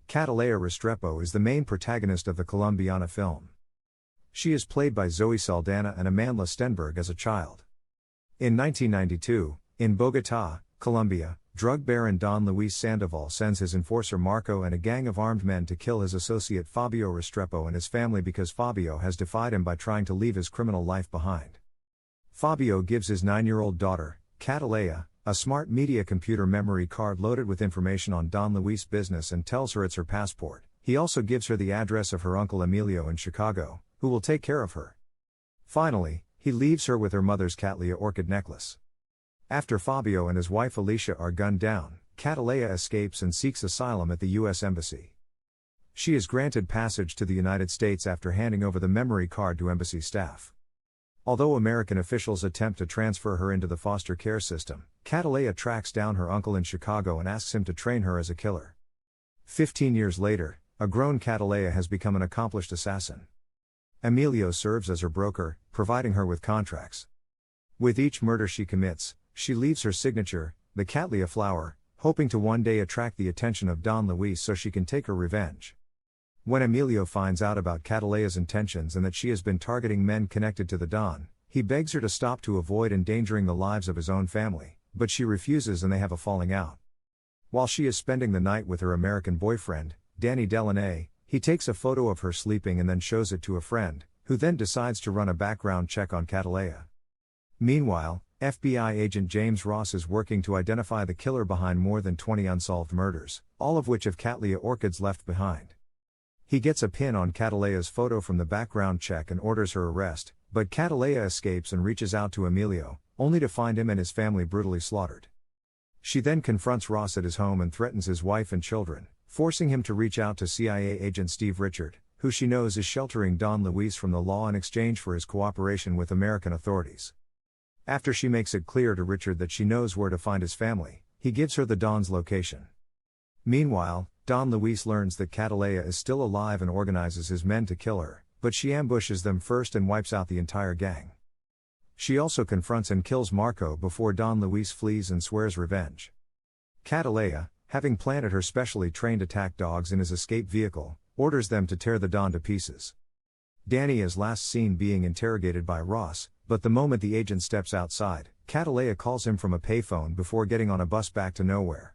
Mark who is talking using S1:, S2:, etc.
S1: Catelaya Restrepo is the main protagonist of the Colombiana film. She is played by Zoe Saldana and Amandla Stenberg as a child. In 1992, in Bogotá, Colombia, drug baron Don Luis Sandoval sends his enforcer Marco and a gang of armed men to kill his associate Fabio Restrepo and his family because Fabio has defied him by trying to leave his criminal life behind. Fabio gives his 9-year-old daughter, Catelaya, a smart media computer memory card loaded with information on Don Luis' business and tells her it's her passport. He also gives her the address of her uncle Emilio in Chicago, who will take care of her. Finally, he leaves her with her mother's Catelaya orchid necklace. After Fabio and his wife Alicia are gunned down, Catelaya escapes and seeks asylum at the U.S. Embassy. She is granted passage to the United States after handing over the memory card to embassy staff. Although American officials attempt to transfer her into the foster care system, Catelaya tracks down her uncle in Chicago and asks him to train her as a killer. 15 years later, a grown Catelaya has become an accomplished assassin. Emilio serves as her broker, providing her with contracts. With each murder she commits, she leaves her signature, the Catelaya flower, hoping to one day attract the attention of Don Luis so she can take her revenge. When Emilio finds out about Catalaya's intentions and that she has been targeting men connected to the Don, he begs her to stop to avoid endangering the lives of his own family, but she refuses and they have a falling out. While she is spending the night with her American boyfriend, Danny Delaney, he takes a photo of her sleeping and then shows it to a friend, who then decides to run a background check on Catelaya. Meanwhile, FBI agent James Ross is working to identify the killer behind more than 20 unsolved murders, all of which have Catelaya orchids left behind. He gets a pin on Catalaya's photo from the background check and orders her arrest, but Catelaya escapes and reaches out to Emilio, only to find him and his family brutally slaughtered. She then confronts Ross at his home and threatens his wife and children, forcing him to reach out to CIA agent Steve Richard, who she knows is sheltering Don Luis from the law in exchange for his cooperation with American authorities. After she makes it clear to Richard that she knows where to find his family, he gives her the Don's location. Meanwhile, Don Luis learns that Catelaya is still alive and organizes his men to kill her, but she ambushes them first and wipes out the entire gang. She also confronts and kills Marco before Don Luis flees and swears revenge. Catelaya, having planted her specially trained attack dogs in his escape vehicle, orders them to tear the Don to pieces. Danny is last seen being interrogated by Ross, but the moment the agent steps outside, Catelaya calls him from a payphone before getting on a bus back to nowhere.